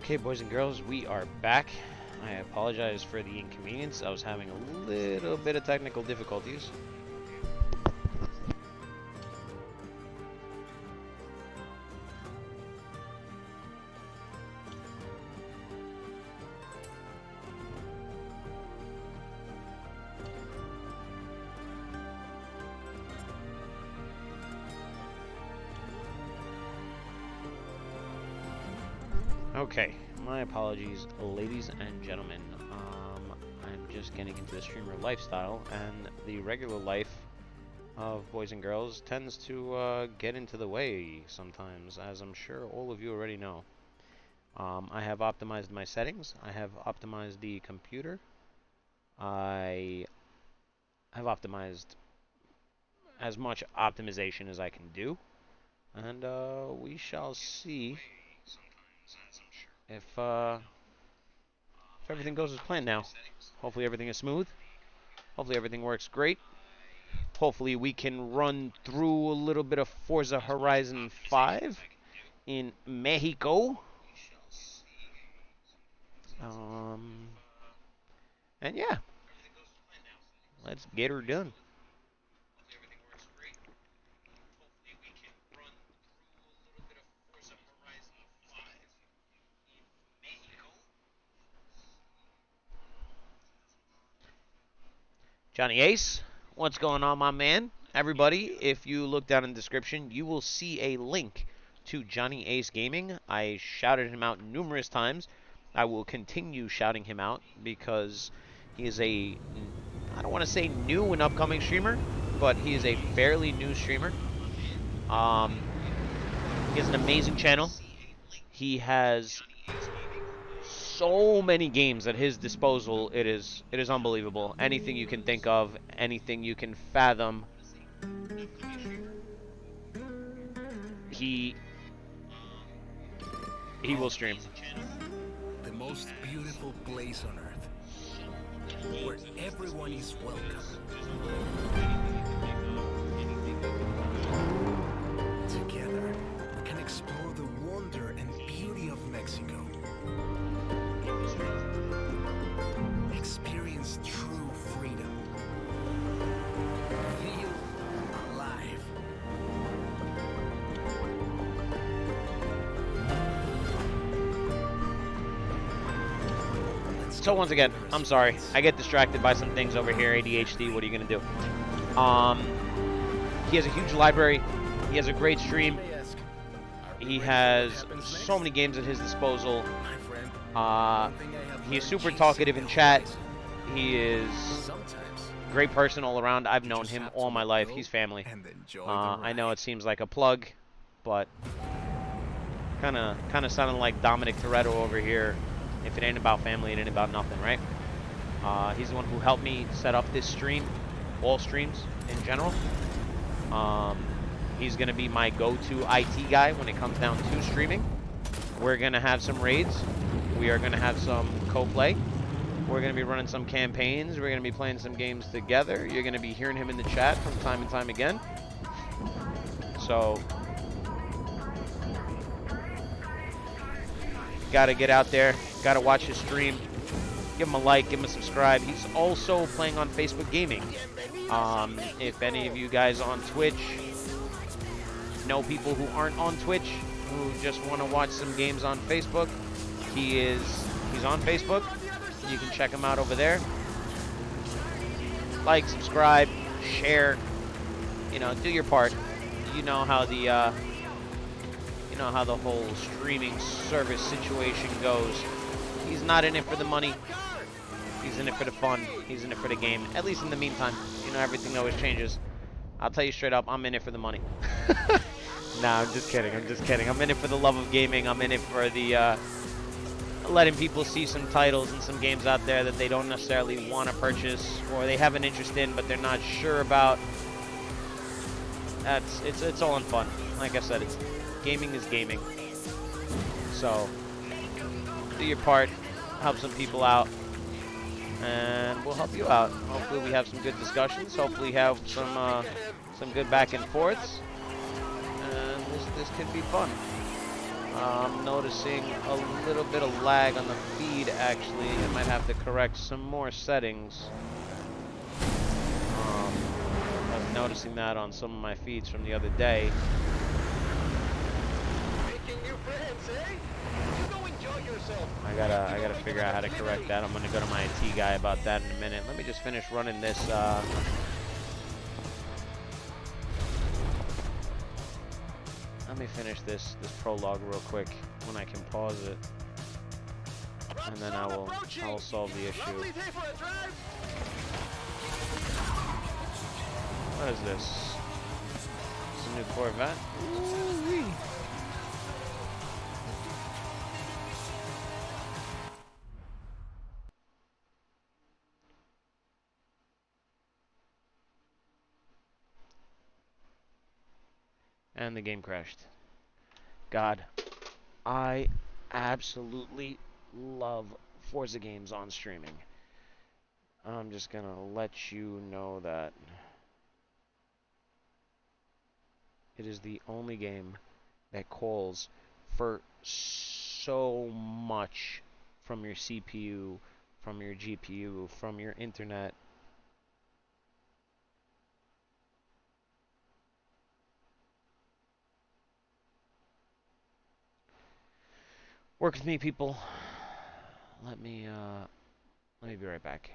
Okay, boys and girls, we are back. I apologize for the inconvenience. I was having a little bit of technical difficulties. Okay, my apologies, ladies and gentlemen. I'm just getting into the streamer lifestyle, and the regular life of boys and girls tends to get into the way sometimes, as I'm sure all of you already know. I have optimized my settings. I have optimized the computer. I have optimized as much optimization as I can do, and we shall see if everything goes as planned now. Hopefully everything is smooth. Hopefully everything works great. Hopefully we can run through a little bit of Forza Horizon 5 in Mexico. And yeah, let's get her done. Johnny Ace, what's going on, my man? Everybody, if you look down in the description, you will see a link to Johnny Ace Gaming. I shouted him out numerous times. I will continue shouting him out because he is a, I don't want to say new and upcoming streamer, but he is a fairly new streamer. He has an amazing channel. He has so many games at his disposal. It is unbelievable. Anything you can think of, anything you can fathom, he will stream. The most beautiful place on earth, where everyone is welcome. Together, we can explore the wonder and beauty of Mexico. Experience true freedom. Feel alive. So once again, I'm sorry. I get distracted by some things over here. ADHD, what are you going to do? He has a huge library. He has a great stream. He has so many games at his disposal. He is super talkative in chat. He is a great person all around. I've known him all my life. He's family. I know it seems like a plug, but kind of sounding like Dominic Toretto over here. If it ain't about family, it ain't about nothing, right? He's the one who helped me set up this stream, all streams in general. He's going to be my go-to IT guy when it comes down to streaming. We're going to have some raids. We are going to have some co-play. We're going to be running some campaigns. We're going to be playing some games together. You're going to be hearing him in the chat from time and time again. So, got to get out there. Got to watch his stream. Give him a like. Give him a subscribe. He's also playing on Facebook Gaming. If any of you guys on Twitch know people who aren't on Twitch, who just want to watch some games on Facebook, he's on Facebook. You can check him out over there. Like, subscribe, share, do your part. You know how the whole streaming service situation goes. He's not in it for the money. He's in it for the fun. He's in it for the game. At least in the meantime. Everything always changes. I'll tell you straight up, I'm in it for the money. Nah, I'm just kidding. I'm in it for the love of gaming. I'm in it for the letting people see some titles and some games out there that they don't necessarily want to purchase or they have an interest in but they're not sure about. It's all in fun. Like I said, gaming is gaming. So do your part, help some people out, and we'll help you out. Hopefully we have some good discussions. Hopefully have some good back and forths. And this could be fun. I'm noticing a little bit of lag on the feed, actually. I might have to correct some more settings. I was noticing that on some of my feeds from the other day. Making new friends, eh? You go enjoy yourself. I gotta figure out how to correct that. I'm gonna go to my IT guy about that in a minute. Let me just finish running this, let me finish this prologue real quick when I can pause it. And then I will solve the issue. What is this? It's a new Corvette? Ooh-wee. And the game crashed. God, I absolutely love Forza games on streaming. I'm just gonna let you know that it is the only game that calls for so much from your CPU, from your GPU, from your internet. Work with me, people. Let me be right back.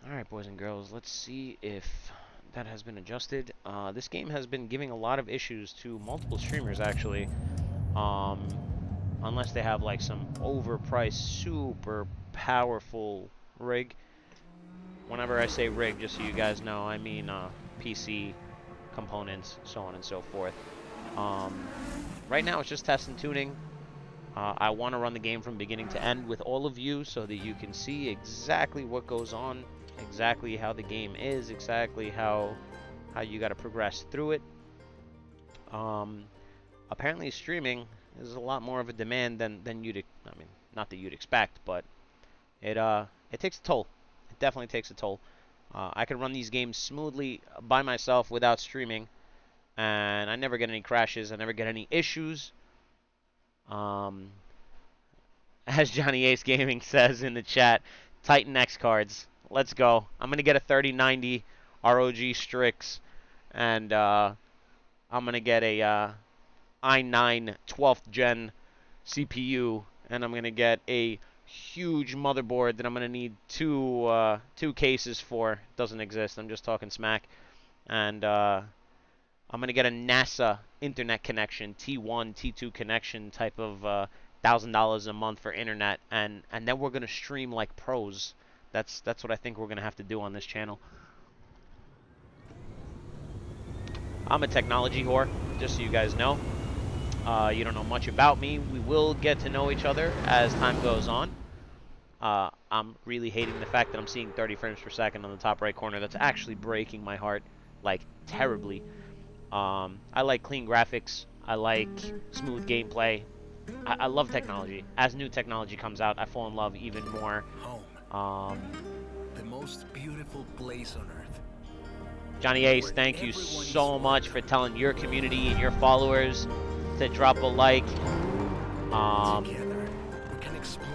Alright, boys and girls, let's see if that has been adjusted. This game has been giving a lot of issues to multiple streamers, actually. Unless they have, like, some overpriced, super powerful rig. Whenever I say rig, just so you guys know, I mean PC components, so on and so forth. Um, right now, it's just test and tuning. I want to run the game from beginning to end with all of you so that you can see exactly what goes on, exactly how the game is, exactly how you got to progress through it. apparently streaming is a lot more of a demand than you'd. I mean, not that you'd expect, but it takes a toll. It definitely takes a toll. I can run these games smoothly by myself without streaming, and I never get any crashes. I never get any issues. Um, as Johnny Ace Gaming says in the chat, Titan X cards. Let's go. I'm gonna get a 3090 ROG Strix, and I'm gonna get a i9 12th gen CPU, and I'm gonna get a huge motherboard that I'm gonna need two cases for. Doesn't exist. I'm just talking smack. And I'm gonna get a NASA internet connection, T1, T2 connection type of $1,000 a month for internet, and then we're gonna stream like pros. That's what I think we're gonna have to do on this channel. I'm a technology whore, just so you guys know. You don't know much about me. We will get to know each other as time goes on. I'm really hating the fact that I'm seeing 30 frames per second on the top right corner. That's actually breaking my heart, like, terribly. I like clean graphics. I like smooth gameplay. I love technology. As new technology comes out, I fall in love even more. Home. The most beautiful place on earth. Johnny Ace, thank you so much for telling your community and your followers to drop a like.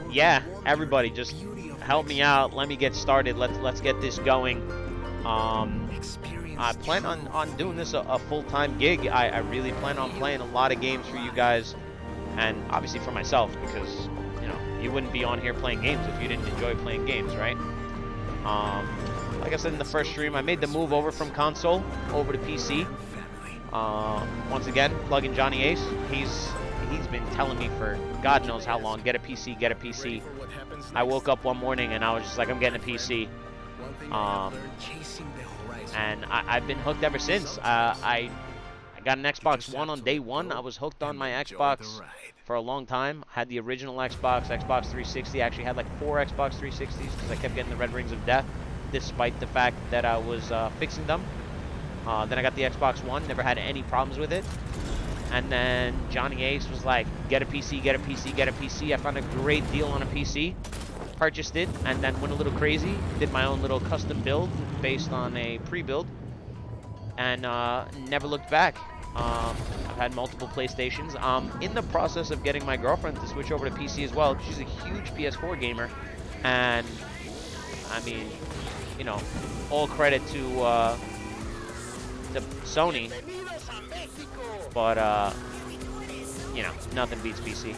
Yeah, everybody, just help me out. Let me get started. Let's get this going. I plan on doing this a full-time gig. I really plan on playing a lot of games for you guys, and obviously for myself, because you wouldn't be on here playing games if you didn't enjoy playing games, right? Like I said in the first stream, I made the move over from console over to PC. Once again, plug-in Johnny Ace. He's been telling me for God knows how long, get a PC, get a PC. I woke up one morning and I was just like, I'm getting a PC. And I've been hooked ever since. I got an Xbox One on day one. I was hooked on my Xbox for a long time. I had the original Xbox 360. I actually had like 4 Xbox 360s because I kept getting the Red Rings of Death, despite the fact that I was fixing them. Then I got the Xbox One, never had any problems with it. And then Johnny Ace was like, get a PC, get a PC, get a PC. I found a great deal on a PC, purchased it, and then went a little crazy. Did my own little custom build based on a pre-build, and never looked back. I've had multiple PlayStations. I'm in the process of getting my girlfriend to switch over to PC as well. She's a huge PS4 gamer, and I mean, all credit to Sony, but nothing beats PC.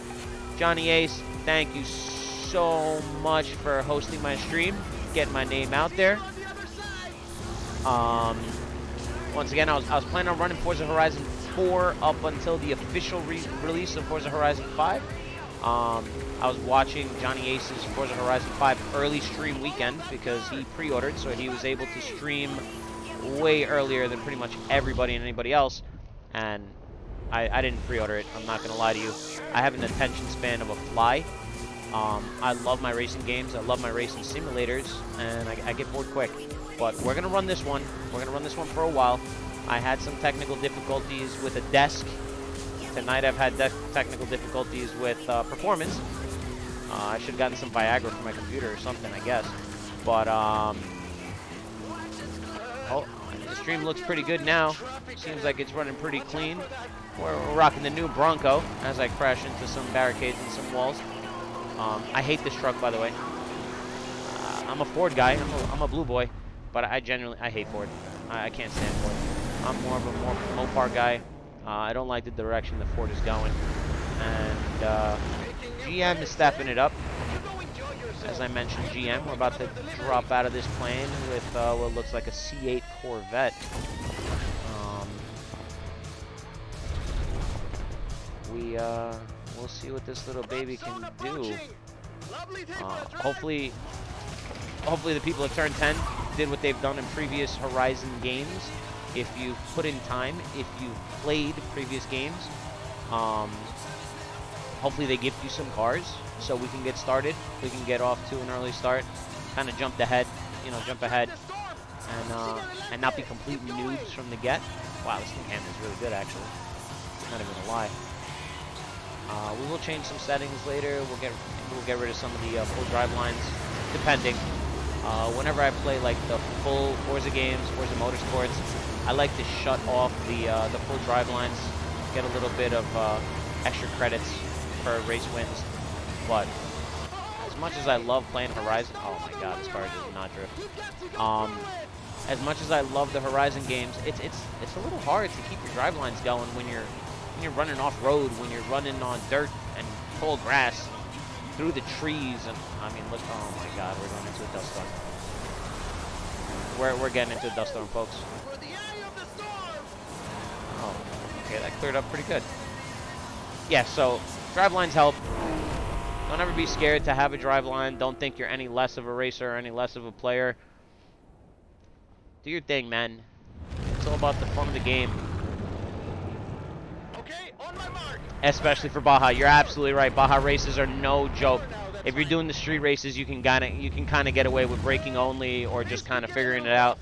Johnny Ace, thank you so much for hosting my stream, getting my name out there. Once again, I was planning on running Forza Horizon 4 up until the official release of Forza Horizon 5. I was watching Johnny Ace's Forza Horizon 5 early stream weekend because he pre-ordered, so he was able to stream way earlier than pretty much everybody and anybody else. And I didn't pre-order it, I'm not going to lie to you. I have an attention span of a fly. I love my racing games, I love my racing simulators, and I get bored quick. But we're going to run this one. We're going to run this one for a while. I had some technical difficulties with a desk. Tonight I've had technical difficulties with performance. I should have gotten some Viagra for my computer or something, I guess. But, the stream looks pretty good now. Seems like it's running pretty clean. We're rocking the new Bronco as I crash into some barricades and some walls. I hate this truck, by the way. I'm a Ford guy. I'm a blue boy. But I hate Ford. I can't stand Ford. I'm more of a Mopar guy. I don't like the direction the Ford is going. And GM is stepping it up. As I mentioned, GM, we're about to drop out of this plane with what looks like a C8 Corvette. We'll see what this little baby can do. Hopefully the people at Turn 10 did what they've done in previous Horizon games. If you put in time, if you played previous games, hopefully they give you some cars so we can get started. We can get off to an early start, kind of jump ahead, and not be complete noobs from the get. Wow, this new camera is really good, actually. Not even a lie. We will change some settings later. We'll get rid of some of the full drive lines, depending. Whenever I play like the full Forza games, Forza Motorsports, I like to shut off the full drive lines, get a little bit of extra credits for race wins. But as much as I love playing Horizon, oh my God, this car does not drift. As much as I love the Horizon games, it's a little hard to keep your drive lines going when you're running off road, when you're running on dirt and tall grass through the trees. And I mean, look, oh my God, we're going into a dust storm. We're getting into a dust storm, folks. Oh, okay, that cleared up pretty good. Yeah, so drive lines help. Don't ever be scared to have a drive line. Don't think you're any less of a racer or any less of a player. Do your thing, man. It's all about the fun of the game. Okay, on my mark. Especially for Baja. You're absolutely right. Baja races are no joke. If you're doing the street races, you can kind of get away with braking only or just kind of figuring it out.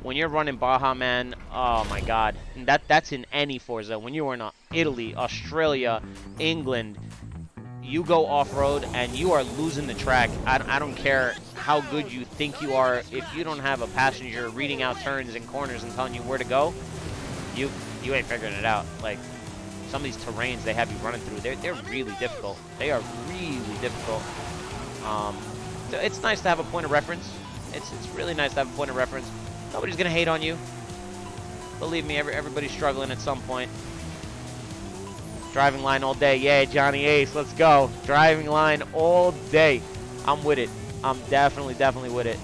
When you're running Baja, man, oh my God. And that's in any Forza. When you are in Italy, Australia, England, you go off-road and you are losing the track. I don't care how good you think you are. If you don't have a passenger reading out turns and corners and telling you where to go, you ain't figuring it out. Like, some of these terrains they have you running through, they're really difficult. They are really difficult. So it's nice to have a point of reference. It's really nice to have a point of reference. Nobody's gonna hate on you. Believe me, everybody's struggling at some point. Driving line all day. Yeah, Johnny Ace, let's go. Driving line all day. I'm with it. I'm definitely with it.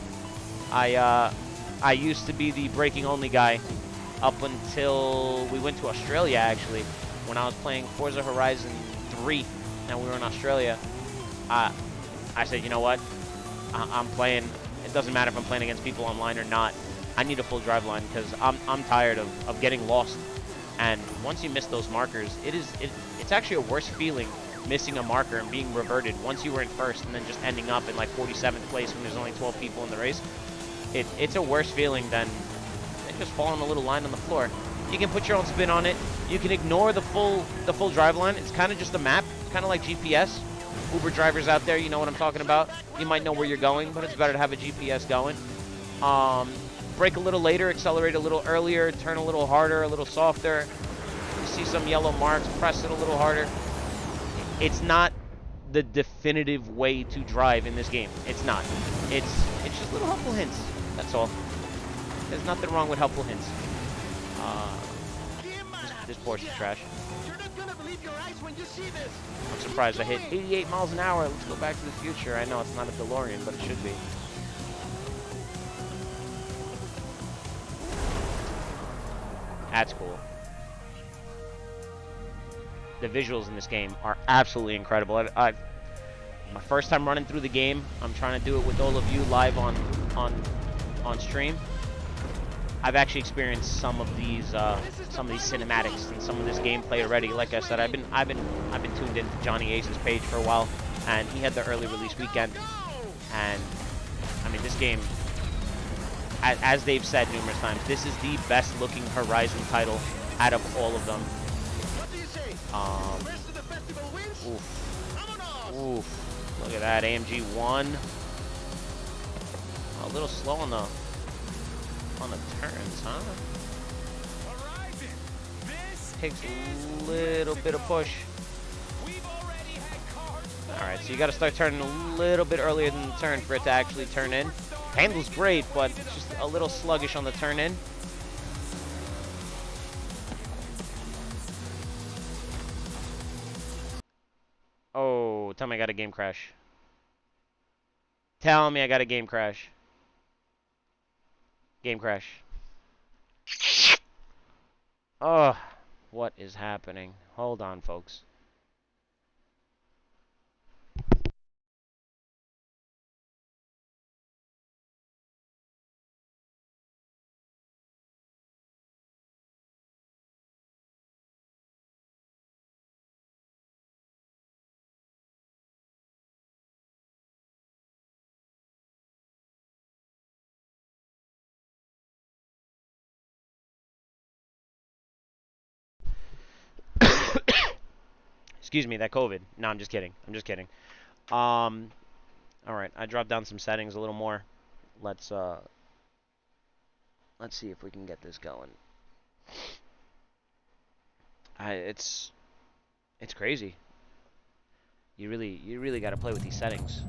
I used to be the braking only guy up until we went to Australia, actually. When I was playing Forza Horizon 3 and we were in Australia, I said, you know what? I'm playing. It doesn't matter if I'm playing against people online or not. I need a full drive line because I'm tired of getting lost. And once you miss those markers, it's actually a worse feeling missing a marker and being reverted once you were in first and then just ending up in like 47th place when there's only 12 people in the race. It's a worse feeling than just falling a little line on the floor. You can put your own spin on it. You can ignore the full drive line. It's kind of just a map. It's kind of like GPS. Uber drivers out there, you know what I'm talking about. You might know where you're going, but it's better to have a GPS going. Brake a little later, accelerate a little earlier, turn a little harder, a little softer. You see some yellow marks, press it a little harder. It's not the definitive way to drive in this game. It's not. It's just little helpful hints. That's all. There's nothing wrong with helpful hints. This Porsche is trash. You're not gonna believe your eyes when you see this. I'm surprised I hit 88 miles an hour. Let's go back to the future. I know it's not a DeLorean, but it should be. That's cool. The visuals in this game are absolutely incredible. My first time running through the game. I'm trying to do it with all of you live on stream. I've actually experienced some of these cinematics and some of this gameplay already. Like I said, I've been tuned into Johnny Ace's page for a while, and he had the early release weekend. And I mean, this game, as they've said numerous times, this is the best looking Horizon title out of all of them. Oof. Look at that, AMG 1. A little slow on the turns, huh? Takes a little bit of push. Alright, so you gotta start turning a little bit earlier than the turn for it to actually turn in. Handles great, but it's just a little sluggish on the turn in. Oh, tell me I got a game crash. Tell me I got a game crash. Game crash. Oh, what is happening? Hold on, folks. Excuse me, that COVID. No, I'm just kidding. I'm just kidding. All right, I dropped down some settings a little more. Let's see if we can get this going. It's crazy. You really got to play with these settings.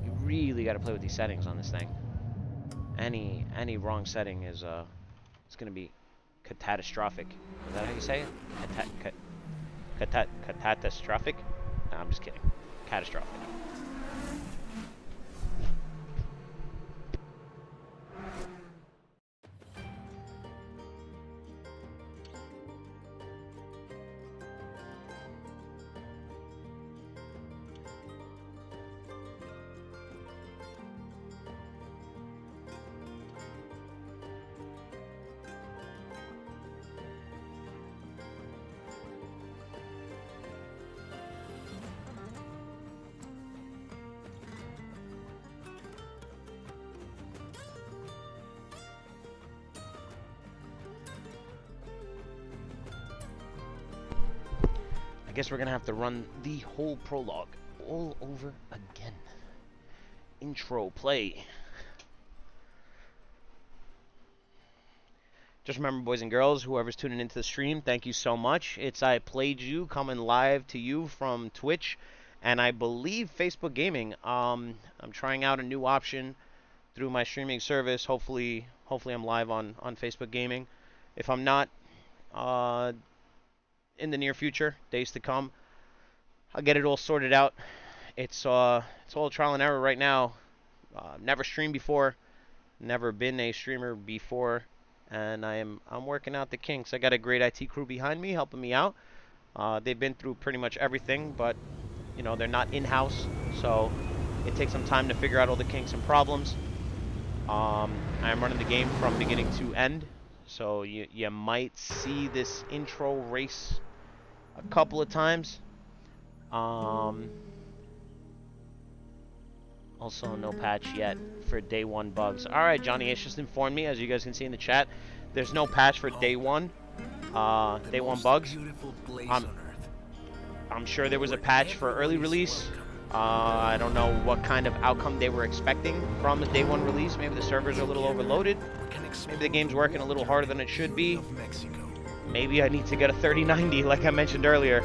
You really got to play with these settings on this thing. Any wrong setting is it's gonna be catastrophic. Is that how you say it? Catastrophic? No, I'm just kidding. Catastrophic. I guess we're gonna have to run the whole prologue all over again. Intro, play. Just remember, boys and girls, whoever's tuning into the stream, thank you so much. It's I Played You coming live to you from Twitch, and I believe Facebook Gaming. I'm trying out a new option through my streaming service. Hopefully I'm live on Facebook Gaming. If I'm not, in the near future, days to come, I'll get it all sorted out. It's all trial and error right now. Never streamed before, never been a streamer before, and I'm working out the kinks. I got a great IT crew behind me helping me out. They've been through pretty much everything, but you know, they're not in-house, so it takes some time to figure out all the kinks and problems. I'm running the game from beginning to end, so you might see this intro race a couple of times. Also, no patch yet for day one bugs. All right, Johnny Ace just informed me, as you guys can see in the chat, there's no patch for day one. Day one bugs. I'm sure there was a patch for early release. I don't know what kind of outcome they were expecting from the day one release. Maybe the servers are a little overloaded. Maybe the game's working a little harder than it should be. Maybe I need to get a 3090, like I mentioned earlier.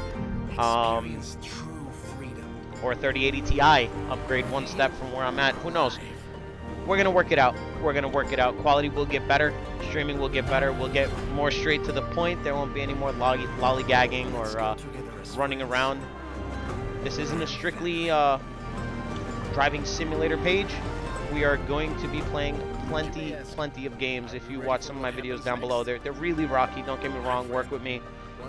Or a 3080 Ti, upgrade one step from where I'm at. Who knows? We're going to work it out. We're going to work it out. Quality will get better. Streaming will get better. We'll get more straight to the point. There won't be any more lollygagging or running around. This isn't a strictly driving simulator page. We are going to be playing plenty of games. If you watch some of my videos down below, they're really rocky. Don't get me wrong. Work with me.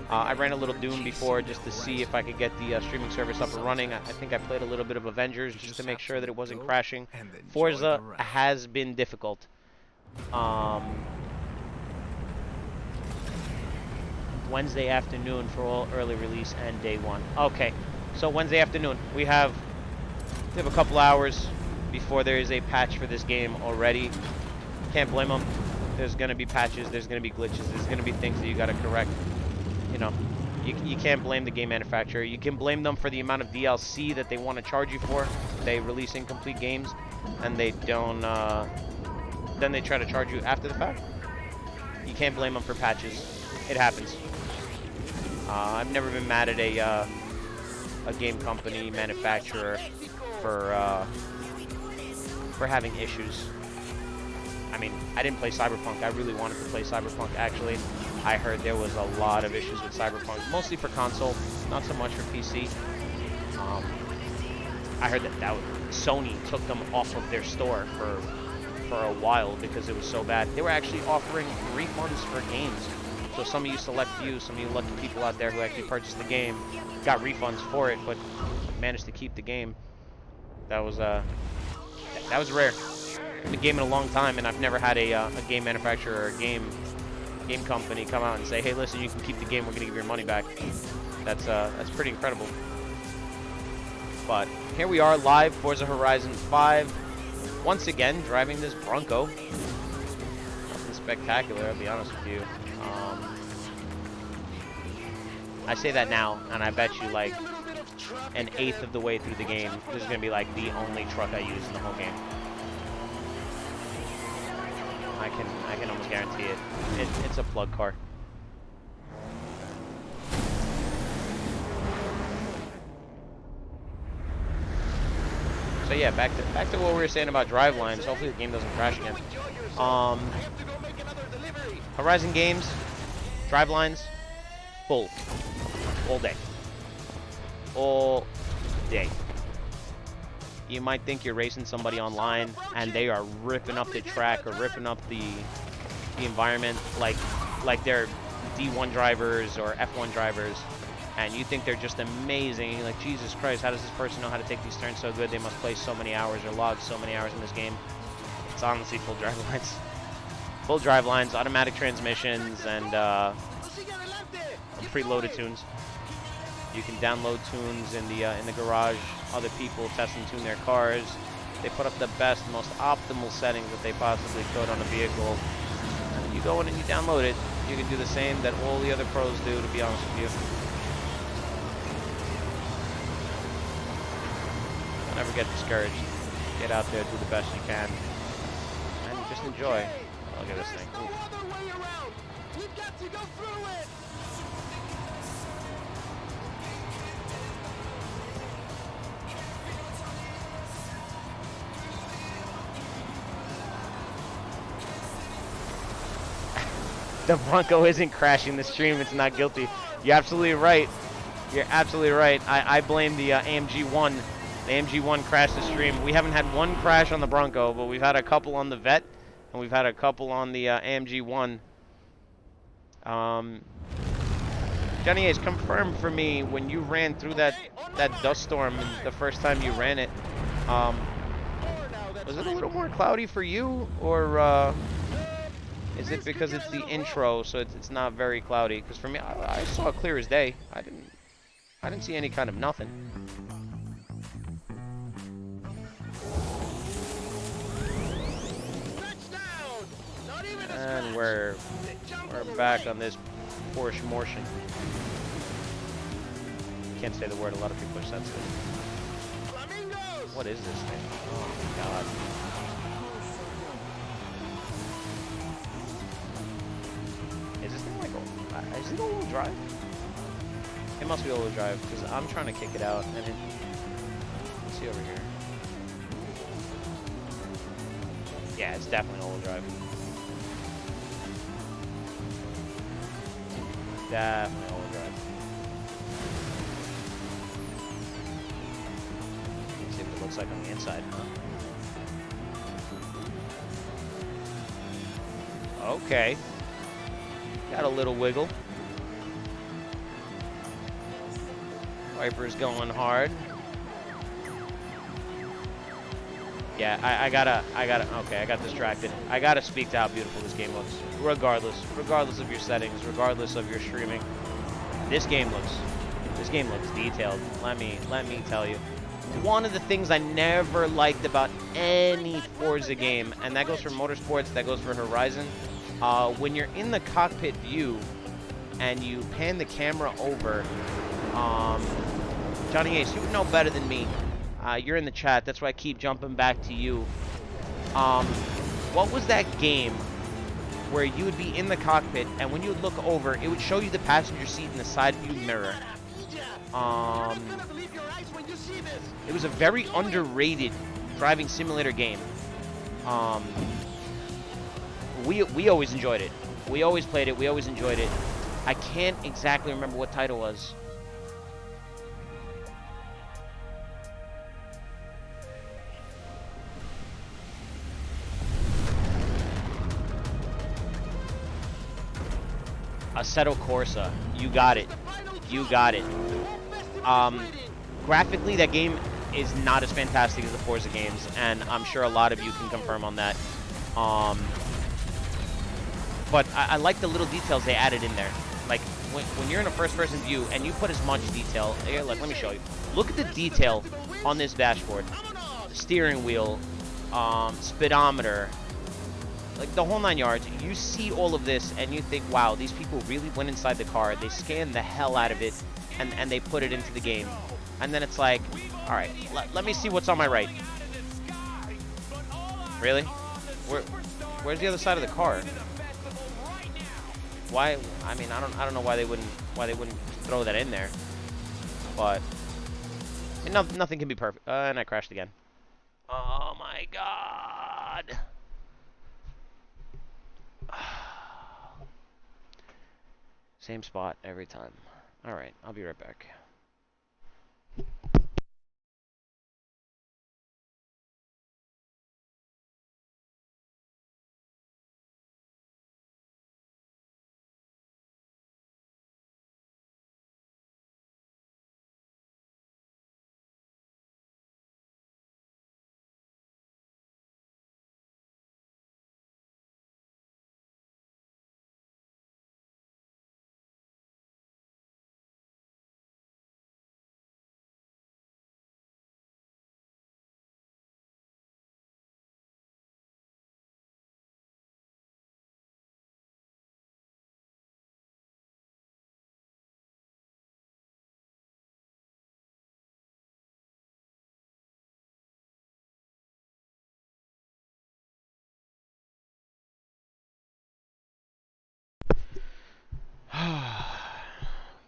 I ran a little Doom before just to see if I could get the streaming service up and running. I think I played a little bit of Avengers just to make sure that it wasn't crashing. Forza has been difficult. Wednesday afternoon for all early release and day one. Okay, so Wednesday afternoon. We have a couple hours before there is a patch for this game already. Can't blame them. There's going to be patches. There's going to be glitches. There's going to be things that you got to correct. You know, you can't blame the game manufacturer. You can blame them for the amount of DLC that they want to charge you for. They release incomplete games, and they don't. Then they try to charge you after the fact. You can't blame them for patches. It happens. I've never been mad at a game company manufacturer for having issues. I mean, I didn't play Cyberpunk. I really wanted to play Cyberpunk, actually. I heard there was a lot of issues with Cyberpunk, mostly for console, not so much for PC. I heard that Sony took them off of their store for a while because it was so bad. They were actually offering refunds for games. So some of you select few, some of you lucky people out there who actually purchased the game got refunds for it, but managed to keep the game. That was rare. I've been gaming a long time, and I've never had a game manufacturer or a game company come out and say, "Hey, listen, you can keep the game. We're gonna give your money back." That's pretty incredible. But here we are, live, Forza Horizon 5. Once again, driving this Bronco. Nothing spectacular, I'll be honest with you. I say that now, and I bet you, like, an eighth of the way through the game, this is going to be like the only truck I use in the whole game. I can almost guarantee it. It's a plug car. So yeah, back to what we were saying about drive lines. Hopefully the game doesn't crash again. Horizon games, drive lines, full, all day, all day. You might think you're racing somebody online, and they are ripping up the track or ripping up the environment like they're D1 drivers or F1 drivers, and you think they're just amazing. You're like, Jesus Christ, how does this person know how to take these turns so good? They must play so many hours or log so many hours in this game. It's honestly full drive lines. Full drive lines, automatic transmissions, and preloaded tunes. You can download tunes in the garage. Other people test and tune their cars. They put up the best, most optimal settings that they possibly could on a vehicle. And you go in and you download it. You can do the same that all the other pros do, to be honest with you. Don't ever get discouraged. Get out there, do the best you can, and just enjoy. Look at this thing. We've got to go through it. The Bronco isn't crashing the stream. It's not guilty. You're absolutely right. You're absolutely right. I blame the AMG 1. The AMG 1 crashed the stream. We haven't had one crash on the Bronco, but we've had a couple on the Vet, and we've had a couple on the AMG 1. Johnny Ace, confirm for me when you ran through that dust storm the first time you ran it. Was it a little more cloudy for you, or is it because it's the intro, so it's not very cloudy? Because for me, I saw it clear as day. I didn't see any kind of nothing. And we're back on this Porsche Mortion. Can't say the word. A lot of people are sensitive. What is this thing? Oh my god. Is this thing like is it all-wheel drive? It must be all-wheel drive because I'm trying to kick it out and it. Let's see over here. Yeah, it's definitely all-wheel drive. Definitely all-wheel drive. Let's see what it looks like on the inside, huh? Okay. Got a little wiggle. Wiper's going hard. Yeah, I gotta, okay, I got distracted. I gotta speak to how beautiful this game looks. Regardless of your settings, regardless of your streaming. This game looks detailed. Let me tell you. One of the things I never liked about any Forza game, and that goes for Motorsports, that goes for Horizon, when you're in the cockpit view and you pan the camera over, Johnny Ace, you would know better than me. You're in the chat, that's why I keep jumping back to you. What was that game where you would be in the cockpit and when you would look over, it would show you the passenger seat in the side view mirror? It was a very underrated driving simulator game. We always enjoyed it. We always played it. We always enjoyed it. I can't exactly remember what title it was. Assetto Corsa. You got it. You got it. Graphically, that game is not as fantastic as the Forza games, and I'm sure a lot of you can confirm on that. But I like the little details they added in there. Like, when you're in a first-person view and you put as much detail... Here, look, let me show you. Look at the detail on this dashboard. The steering wheel, speedometer, like the whole 9 yards. You see all of this and you think, wow, these people really went inside the car. They scanned the hell out of it. and they put it into the game. And then it's like, all right, let me see what's on my right. Really? Where's the other side of the car? Why? I mean, I don't know why they wouldn't throw that in there. But nothing can be perfect. And I crashed again. Oh my god. Same spot every time. All right, I'll be right back.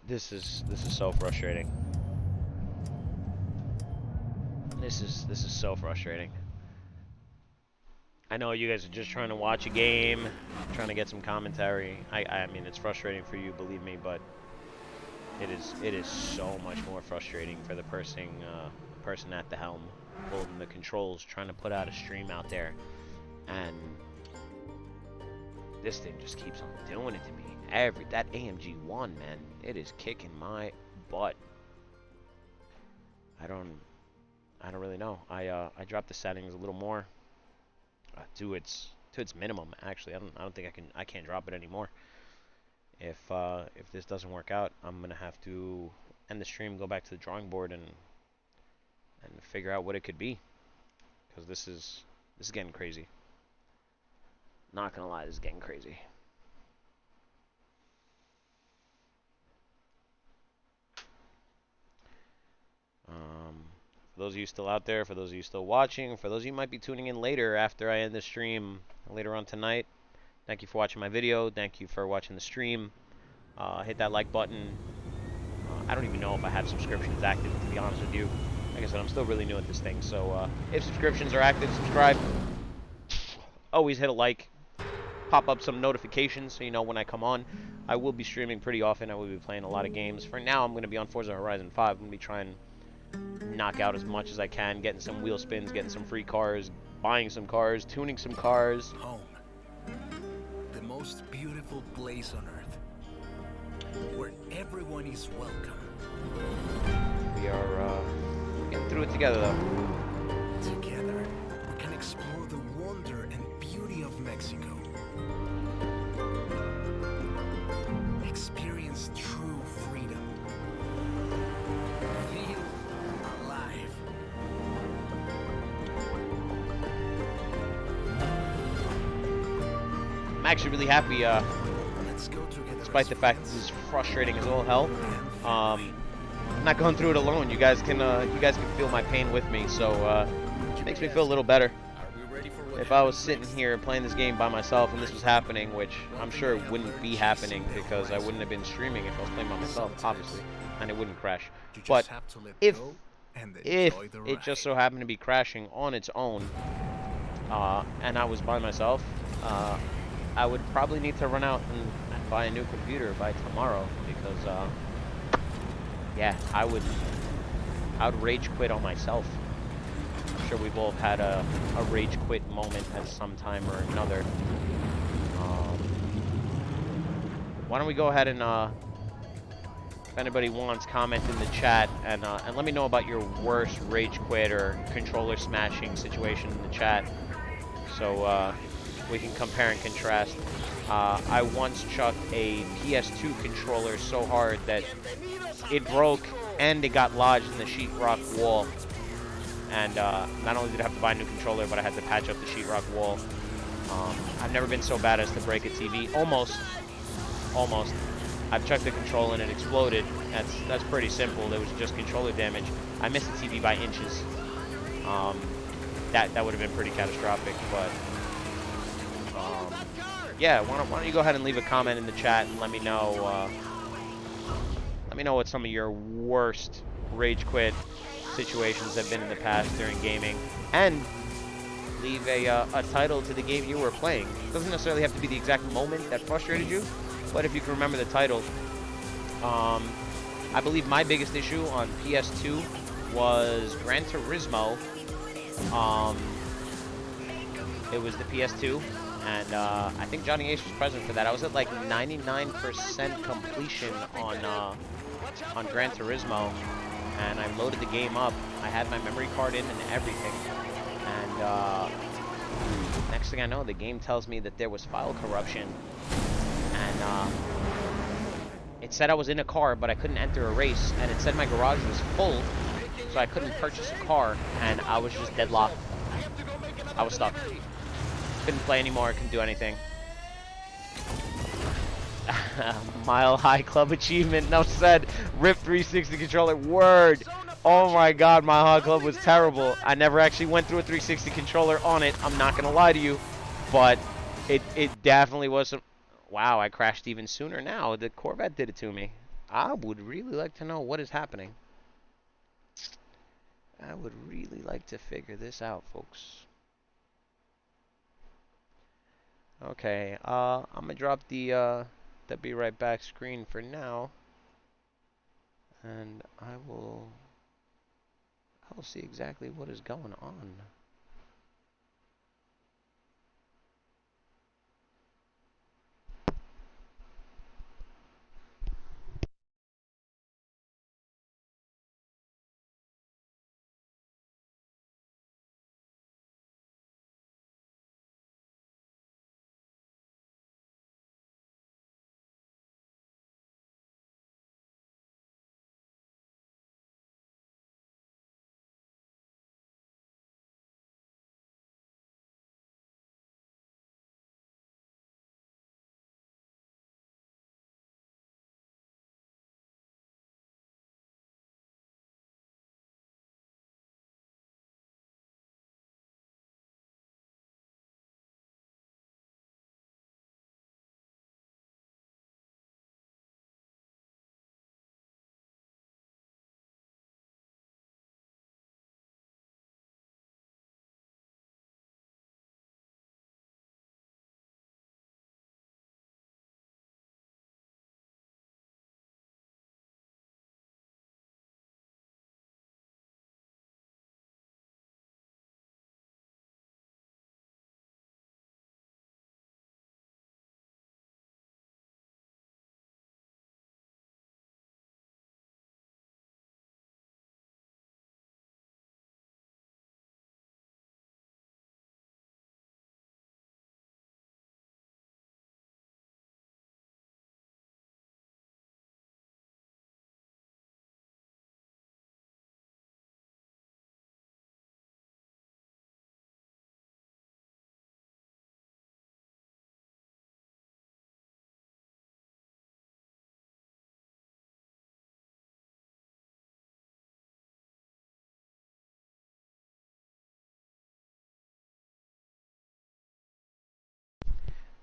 This is so frustrating. This is so frustrating. I know you guys are just trying to watch a game, trying to get some commentary. I mean, it's frustrating for you, believe me, but it is so much more frustrating for the person at the helm, holding the controls, trying to put out a stream out there, and this thing just keeps on doing it to me. That AMG 1, man, it is kicking my butt. I don't really know. I dropped the settings a little more to its minimum. Actually, I don't think I can't drop it anymore. If this doesn't work out, I'm gonna have to end the stream, go back to the drawing board, and figure out what it could be, because this is getting crazy. Not gonna lie, this is getting crazy. For those of you still out there, for those of you still watching, for those of you who might be tuning in later after I end the stream later on tonight, thank you for watching my video. Thank you for watching the stream. Hit that like button. I don't even know if I have subscriptions active, to be honest with you. Like I said, I'm still really new at this thing. So if subscriptions are active, subscribe. Always hit a like. Pop up some notifications so you know when I come on. I will be streaming pretty often. I will be playing a lot of games. For now, I'm going to be on Forza Horizon 5. I'm going to be trying knock out as much as I can, getting some wheel spins, getting some free cars, buying some cars, tuning some cars. Home. The most beautiful place on earth. Where everyone is welcome. We are getting through it together, though. Together, we can explore the wonder and beauty of Mexico. Experience true freedom. Feel alive. I'm actually really happy, Let's go together, despite the fact this is frustrating as all hell. I'm not going through it alone. You guys can feel my pain with me, so it makes me feel a little better. If I was sitting here playing this game by myself and this was happening, which I'm sure it wouldn't be happening because I wouldn't have been streaming if I was playing by myself, obviously, and it wouldn't crash. But if it just so happened to be crashing on its own, and I was by myself, I would probably need to run out and buy a new computer by tomorrow, because yeah, I would rage quit on myself. I'm sure we've all had a rage quit moment at some time or another. Why don't we go ahead and if anybody wants, comment in the chat and let me know about your worst rage quit or controller smashing situation in the chat, so we can compare and contrast. I once chucked a PS2 controller so hard that it broke and it got lodged in the sheetrock wall. And not only did I have to buy a new controller, but I had to patch up the sheetrock wall. I've never been so bad as to break a TV. Almost. I've checked the control and it exploded. That's pretty simple. There was just controller damage. I missed the TV by inches. That would have been pretty catastrophic, but yeah. Why don't you go ahead and leave a comment in the chat and let me know. Let me know what some of your worst rage quit situations have been in the past during gaming, and leave a title to the game you were playing. It doesn't necessarily have to be the exact moment that frustrated you, but if you can remember the title. I believe my biggest issue on PS2 was Gran Turismo. It was the PS2, and I think Johnny Ace was present for that. I was at like 99% completion on Gran Turismo, and I loaded the game up. I had my memory card in and everything, and next thing I know, the game tells me that there was file corruption, and it said I was in a car, but I couldn't enter a race, and it said my garage was full, so I couldn't purchase a car, and I was just deadlocked. I was stuck. Couldn't play anymore, couldn't do anything. Mile High Club achievement, enough said. RIP 360 controller, word. Oh my god, Mile High Club was terrible. I never actually went through a 360 controller on it, I'm not gonna lie to you, but it definitely was some... Wow, I crashed even sooner now. The Corvette did it to me. I would really like to know what is happening. I would really like to figure this out, folks. Okay, I'm gonna drop the be right back screen for now, and I will see exactly what is going on.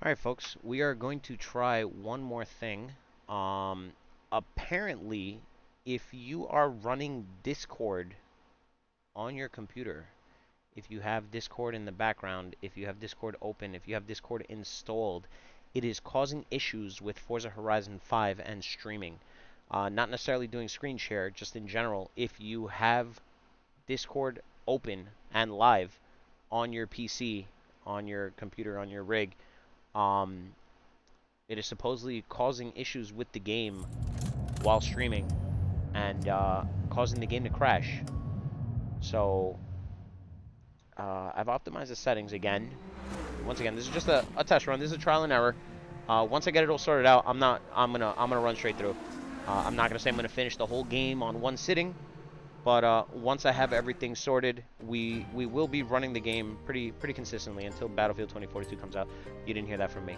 Alright folks, we are going to try one more thing. Apparently, if you are running Discord on your computer, if you have Discord in the background, if you have Discord open, if you have Discord installed, it is causing issues with Forza Horizon 5 and streaming. Not necessarily doing screen share, just in general. If you have Discord open and live on your PC, on your computer, on your rig, it is supposedly causing issues with the game while streaming and causing the game to crash. So I've optimized the settings again. Once again, this is just a test run. This is a trial and error. Once I get it all sorted out, I'm gonna run straight through. I'm not gonna say I'm gonna finish the whole game on one sitting, but once I have everything sorted, we will be running the game pretty consistently until Battlefield 2042 comes out. You didn't hear that from me.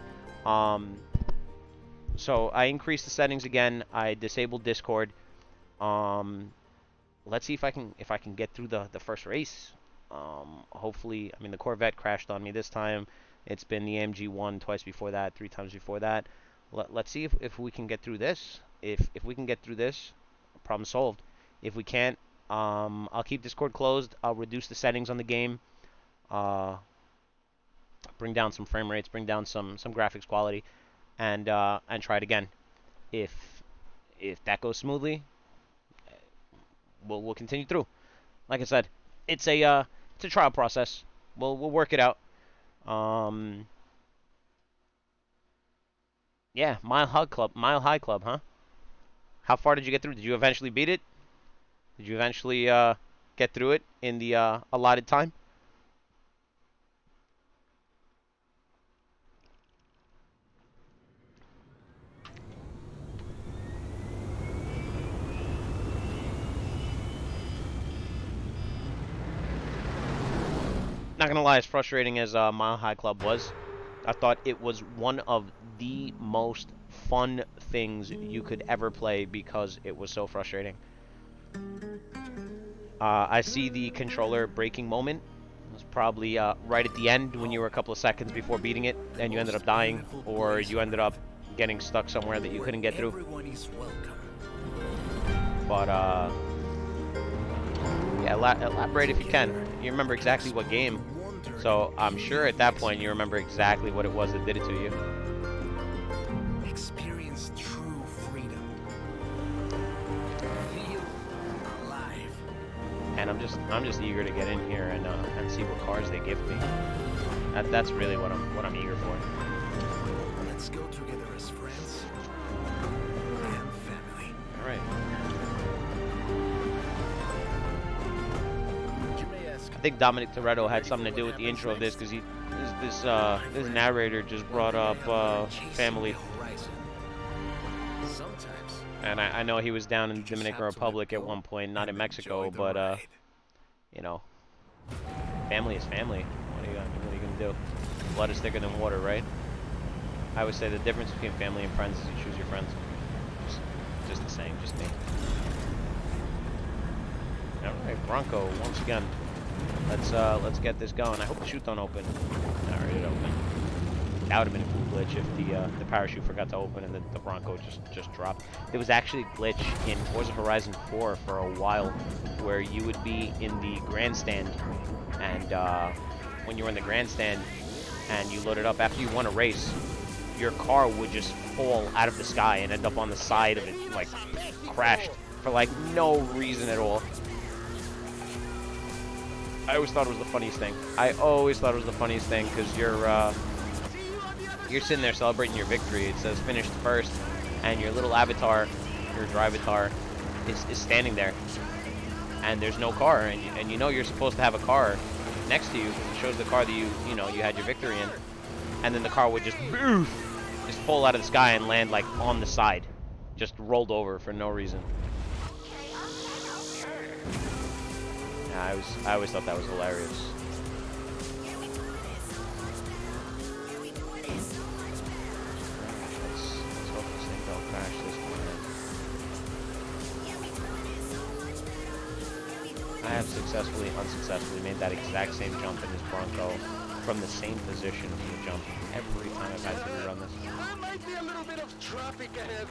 So I increased the settings again. I disabled Discord. Um, let's see if I can get through the first race. Hopefully, I mean the Corvette crashed on me this time. It's been the AMG one twice before that, 3 times before that. Let's see if we can get through this. If we can get through this, problem solved. If we can't, I'll keep Discord closed. I'll reduce the settings on the game. Uh, bring down some frame rates, bring down some graphics quality, and try it again. If if that goes smoothly, we'll continue through. Like I said, it's a trial process. We'll work it out. Um, yeah, Mile High Club, huh? How far did you get through? Did you eventually beat it? Did you eventually get through it in the allotted time? Not gonna lie, as frustrating as Mile High Club was, I thought it was one of the most fun things you could ever play because it was so frustrating. I see the controller breaking moment. It was probably right at the end when you were a couple of seconds before beating it, and you ended up dying, or you ended up getting stuck somewhere that you couldn't get through. Everyone is welcome. But yeah, elaborate if you can. You remember exactly what game, so I'm sure at that point you remember exactly what it was that did it to you. Experience true freedom. Feel alive. And I'm just eager to get in here and see what cars they give me. That's really what I'm eager for. Let's go together as friends and family. All right. You may ask. I think Dominic Toretto had something to do with the intro of this because this narrator just brought up family, Sometimes. and I know he was down in the Dominican Republic at one point, not in Mexico, but you know, family is family. What are you gonna do? Blood is thicker than water, right? I would say the difference between family and friends is you choose your friends. Just the same, just me. All right, Bronco once again. Let's get this going. I hope the chute don't open. All right, it opened. That would have been a cool glitch if the parachute forgot to open and the Bronco just dropped. There was actually a glitch in Forza Horizon 4 for a while where you would be in the grandstand, and when you were in the grandstand and you loaded up after you won a race, your car would just fall out of the sky and end up on the side of it, like crashed for like no reason at all. I always thought it was the funniest thing. I always thought it was the funniest thing because you're sitting there celebrating your victory. It says finished first, and your little avatar, your drivatar, is standing there, and there's no car, and you know you're supposed to have a car next to you because it shows the car that you know you had your victory in, and then the car would just fall out of the sky and land like on the side, just rolled over for no reason. Yeah, I always thought that was hilarious. Let's hope this thing don't crash this time. I have successfully, unsuccessfully made that exact same jump in this Bronco from the same position from the jump every time I've had to rerun this. There might be a little bit of traffic ahead.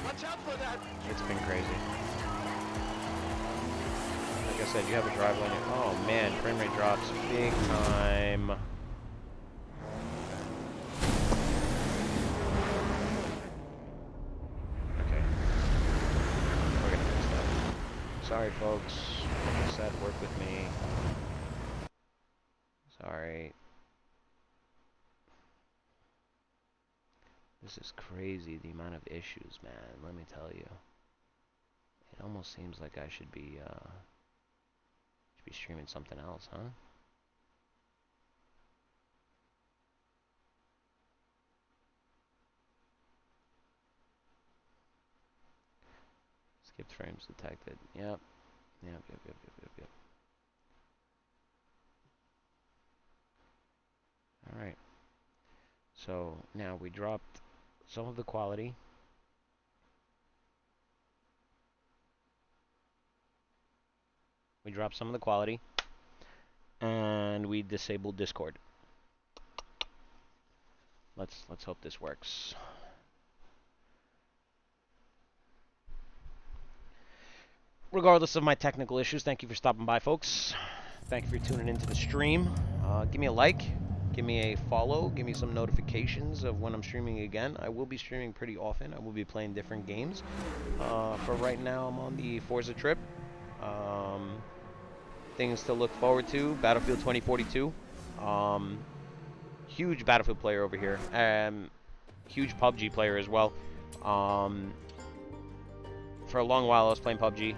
Watch out for that. It's been crazy. Like I said, you have a drive lane. Oh man, frame rate drops big time. Okay. We're gonna fix that. Sorry folks. Like I said, work with me. Sorry. This is crazy, the amount of issues, man. Let me tell you. It almost seems like I should be streaming something else, huh? Skipped frames detected. Yep. Yep. Alright. So now we dropped some of the quality. We dropped some of the quality. And we disabled Discord. Let's hope this works. Regardless of my technical issues, thank you for stopping by, folks. Thank you for tuning into the stream. Give me a like, give me a follow, give me some notifications of when I'm streaming again. I will be streaming pretty often. I will be playing different games. For right now, I'm on the Forza trip. Things to look forward to. Battlefield 2042. Huge Battlefield player over here. Huge PUBG player as well. For a long while, I was playing PUBG.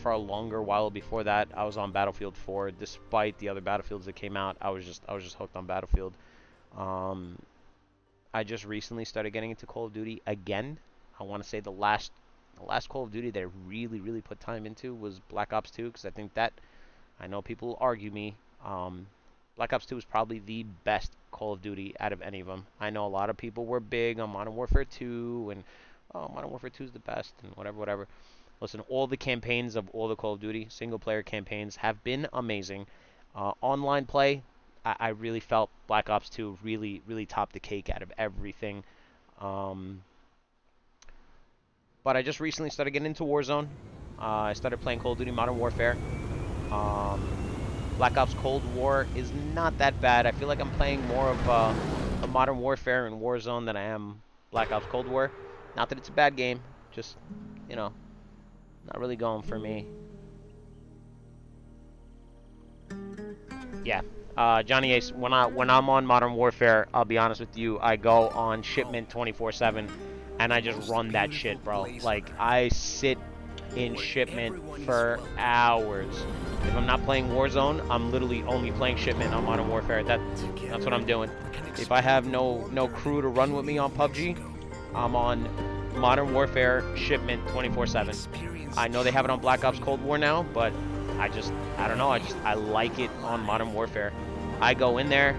For a longer while before that, I was on Battlefield 4. Despite the other Battlefields that came out, I was just hooked on Battlefield. I just recently started getting into Call of Duty again. I want to say the last Call of Duty that I really put time into was Black Ops 2, because I think that, I know people will argue me, Black Ops 2 is probably the best Call of Duty out of any of them. I know a lot of people were big on Modern Warfare 2 and, oh, Modern Warfare 2 is the best and whatever. Listen, all the campaigns of all the Call of Duty, single-player campaigns, have been amazing. Online play, I really felt Black Ops 2 really topped the cake out of everything. But I just recently started getting into Warzone. I started playing Call of Duty Modern Warfare. Black Ops Cold War is not that bad. I feel like I'm playing more of a Modern Warfare and Warzone than I am Black Ops Cold War. Not that it's a bad game, just, you know, not really going for me. Yeah. Johnny Ace, when I'm on Modern Warfare, I'll be honest with you, I go on shipment 24/7 and I just run that shit, bro. Like, I sit in shipment for hours. If I'm not playing Warzone, I'm literally only playing shipment on Modern Warfare. That's what I'm doing. If I have no crew to run with me on PUBG, I'm on Modern Warfare shipment 24/7. I know they have it on Black Ops Cold War now, but I don't know. I like it on Modern Warfare. I go in there.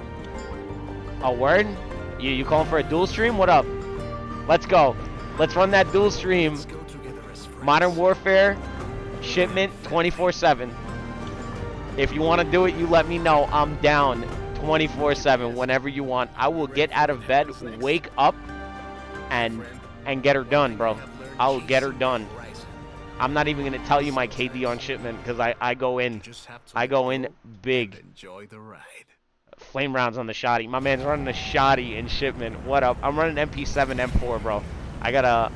A word? You calling for a dual stream? What up? Let's go. Let's run that dual stream. Modern Warfare shipment 24/7. If you want to do it, you let me know. I'm down 24/7 whenever you want. I will get out of bed, wake up, and get her done, bro. I'll get her done. I'm not even gonna tell you my KD on shipment because I go in big. Enjoy the ride. Flame rounds on the shoddy. My man's running a shoddy in shipment. What up? I'm running MP7 M4, bro. I got a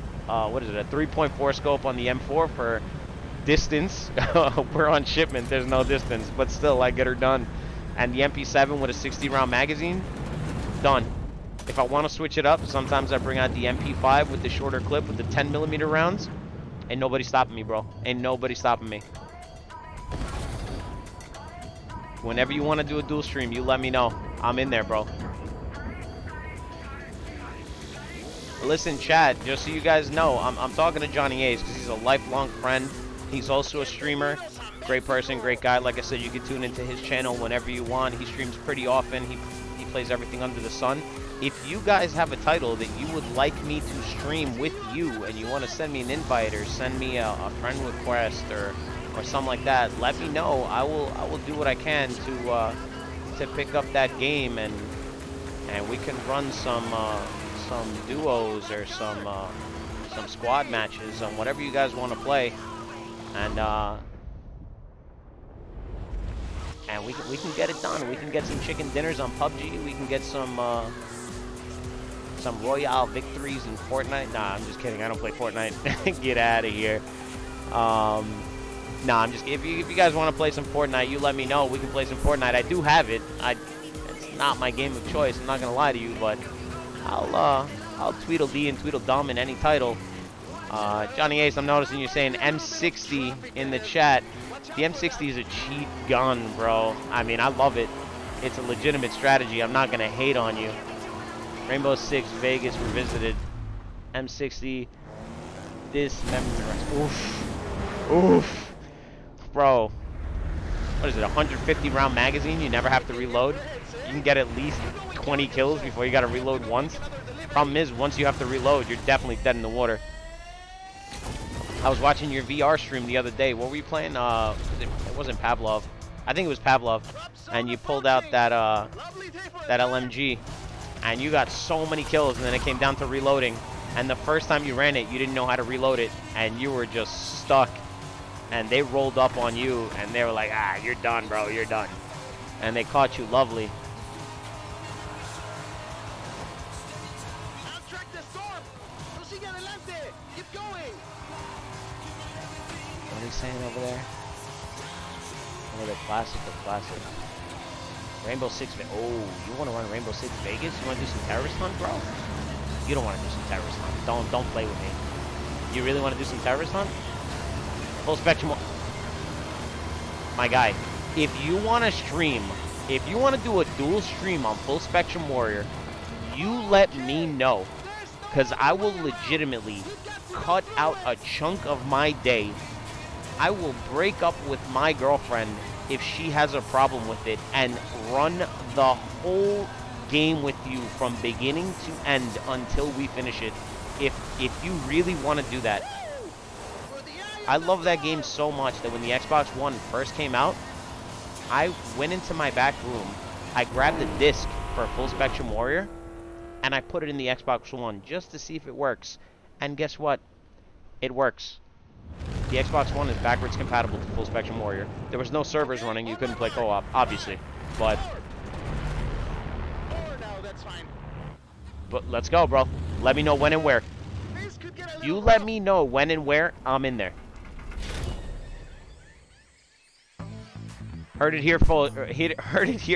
what is it? A 3.4 scope on the M4 for distance. We're on shipment. There's no distance, but still, I get her done. And the MP7 with a 60-round magazine, done. If I want to switch it up, sometimes I bring out the MP5 with the shorter clip with the 10mm rounds. Ain't nobody stopping me, bro. Ain't nobody stopping me. Whenever you want to do a dual stream, you let me know. I'm in there, bro. Listen, chat, just so you guys know, I'm talking to Johnny Ace because he's a lifelong friend. He's also a streamer. Great person, great guy. Like I said, you can tune into his channel whenever you want. He streams pretty often. He plays everything under the sun. If you guys have a title that you would like me to stream with you and you want to send me an invite or send me a friend request or something like that, let me know. I will do what I can to pick up that game and we can run some duos or some squad matches on whatever you guys want to play, and we can get it done. We can get some chicken dinners on PUBG. We can get some Royale victories in Fortnite. Nah, I'm just kidding. I don't play Fortnite. Get out of here. Nah, I'm just. If you guys want to play some Fortnite, you let me know. We can play some Fortnite. I do have it. It's not my game of choice. I'm not gonna lie to you, but I'll Tweedledee and Tweedledum in any title. Johnny Ace, I'm noticing you're saying M60 in the chat. The M60 is a cheap gun, bro. I mean, I love it. It's a legitimate strategy. I'm not gonna hate on you. Rainbow Six Vegas Revisited. M60. Dismember. Oof. Bro. What is it, 150 round magazine? You never have to reload? You can get at least 20 kills before you gotta reload once? Problem is, once you have to reload, you're definitely dead in the water. I was watching your VR stream the other day. What were you playing? It wasn't Pavlov. I think it was Pavlov. And you pulled out that that LMG, and you got so many kills, and then it came down to reloading. And the first time you ran it, you didn't know how to reload it, and you were just stuck. And they rolled up on you, and they were like, "Ah, you're done, bro. You're done." And they caught you lovely. Outtrack the storm. Prosigue adelante. Keep going. What are they saying over there? Oh, the classic, the classic. Rainbow Six. Oh, you want to run Rainbow Six Vegas? You want to do some terrorist hunt, bro? You don't want to do some terrorist hunt. Don't play with me. You really want to do some terrorist hunt? Full spectrum. My guy, if you want to stream, if you want to do a dual stream on Full Spectrum Warrior, you let me know, because I will legitimately cut out a chunk of my day. I will break up with my girlfriend if she has a problem with it and run the whole game with you from beginning to end until we finish it. If you really want to do that. I love that game so much that when the Xbox One first came out, I went into my back room, I grabbed the disc for Full Spectrum Warrior, and I put it in the Xbox One just to see if it works. And guess what? It works. The Xbox One is backwards compatible to Full Spectrum Warrior. There was no servers running, you couldn't play co-op, obviously. But let's go, bro. Let me know when and where. You let me know when and where, I'm in there. Heard it here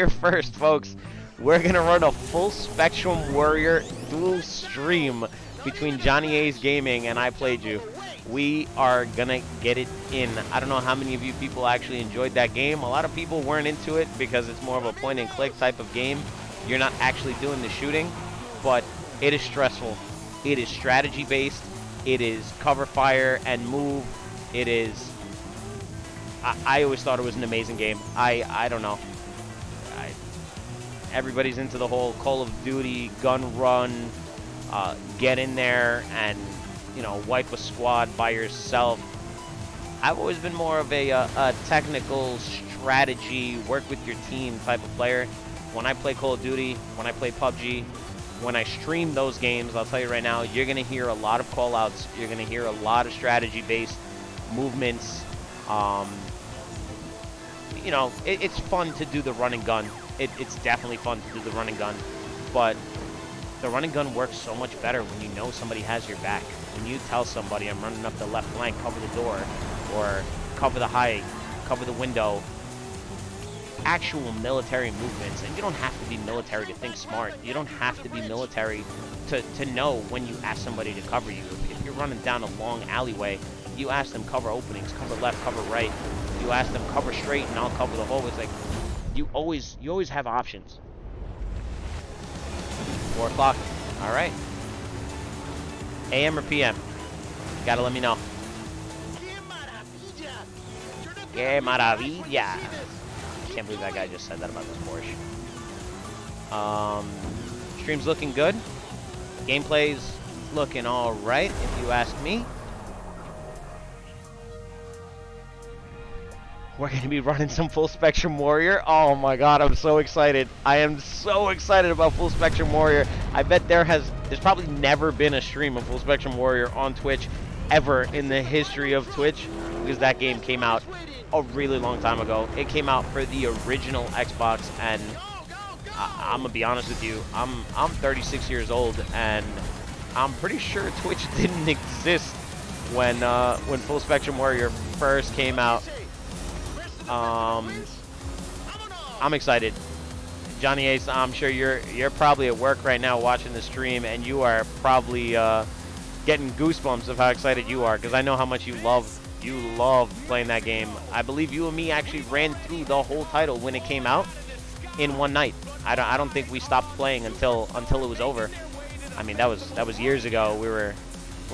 first, folks. We're gonna run a Full Spectrum Warrior dual stream between Johnny A's Gaming and I Played You. We are gonna get it in. I don't know how many of you people actually enjoyed that game. A lot of people weren't into it because it's more of a point and click type of game. You're not actually doing the shooting, but it is stressful. It is strategy based. It is cover fire and move. It is. I always thought it was an amazing game. I don't know. Everybody's into the whole Call of Duty gun run, get in there and, you know, wipe a squad by yourself. I've always been more of a technical strategy, work with your team type of player. When I play Call of Duty, when I play PUBG, when I stream those games, I'll tell you right now, you're going to hear a lot of call-outs. You're going to hear a lot of strategy-based movements. You know, it's fun to do the run and gun. It's definitely fun to do the run and gun. But the run and gun works so much better when you know somebody has your back. When you tell somebody, I'm running up the left flank, cover the door, or cover the height, cover the window. Actual military movements, and you don't have to be military to think smart. You don't have to be military to know when you ask somebody to cover you. If you're running down a long alleyway, you ask them cover openings, cover left, cover right. You ask them cover straight, and I'll cover the whole. It's like you always have options. 4 o'clock. All right. AM or PM? Gotta let me know. Que maravilla. Can't believe that guy just said that about this Porsche. Stream's looking good. Gameplay's looking all right, if you ask me. We're going to be running some Full Spectrum Warrior. Oh my god, I'm so excited. I am so excited about Full Spectrum Warrior. I bet there's probably never been a stream of Full Spectrum Warrior on Twitch ever in the history of Twitch, because that game came out a really long time ago. It came out for the original Xbox, and I'm gonna be honest with you, I'm 36 years old, and I'm pretty sure Twitch didn't exist when Full Spectrum Warrior first came out. I'm excited. Johnny Ace, I'm sure you're probably at work right now watching the stream, and you are probably getting goosebumps of how excited you are, because I know how much you love playing that game. I believe you and me actually ran through the whole title when it came out in one night. I don't think we stopped playing until it was over. I mean, that was years ago. We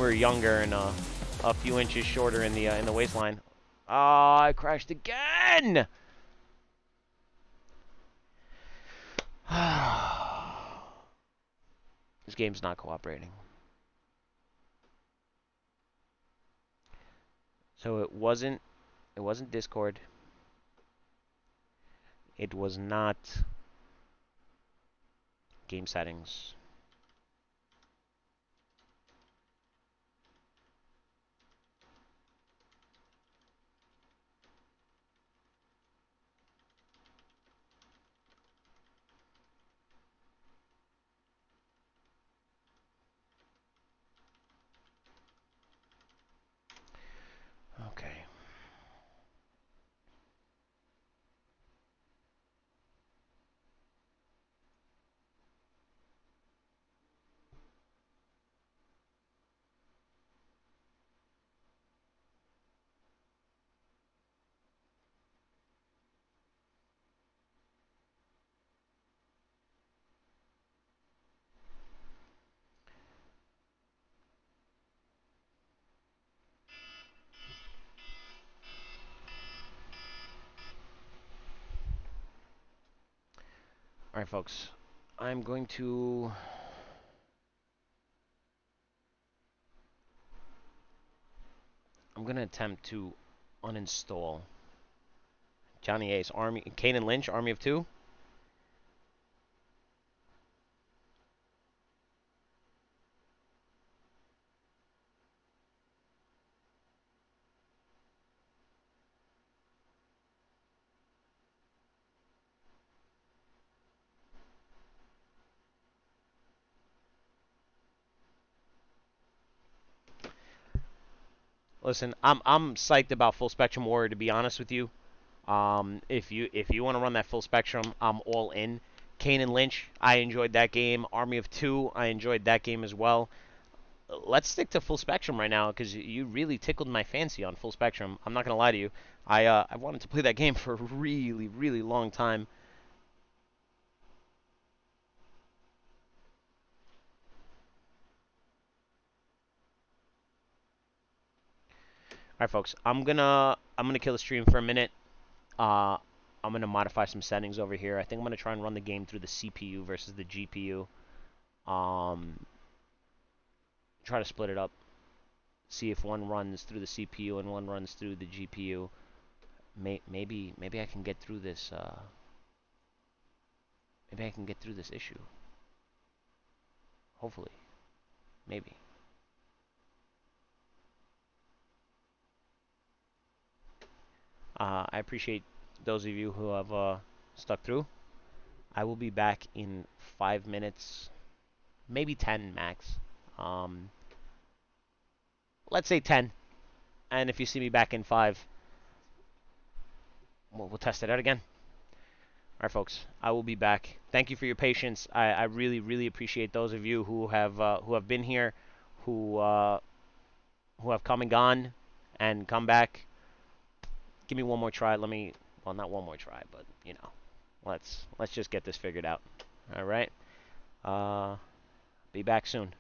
were younger and a few inches shorter in the waistline. Oh, I crashed again. This game's not cooperating. So it wasn't Discord. It was not game settings. Okay. All right, folks. I'm going to attempt to uninstall Johnny Ace Army Kane and Lynch Army of Two. Listen, I'm psyched about Full Spectrum Warrior, to be honest with you. If you want to run that full spectrum, I'm all in. Kane and Lynch, I enjoyed that game. Army of Two, I enjoyed that game as well. Let's stick to full spectrum right now because you really tickled my fancy on full spectrum. I'm not gonna lie to you. I wanted to play that game for a really really long time. All right, folks. I'm gonna kill the stream for a minute. Uh, I'm gonna modify some settings over here. I think I'm gonna try and run the game through the CPU versus the GPU. Um, Try to split it up. See if one runs through the CPU and one runs through the GPU. Maybe I can get through this. Maybe I can get through this issue. Hopefully, maybe. I appreciate those of you who have stuck through. I will be back in 5 minutes, maybe 10 max. Um, let's say 10. And if you see me back in 5, we'll test it out again. All right, folks. I will be back. Thank you for your patience. I really, really appreciate those of you who have been here, who uh, who have come and gone, and come back. Give me one more try. Well, not one more try, but let's just get this figured out. All right. Uh, be back soon.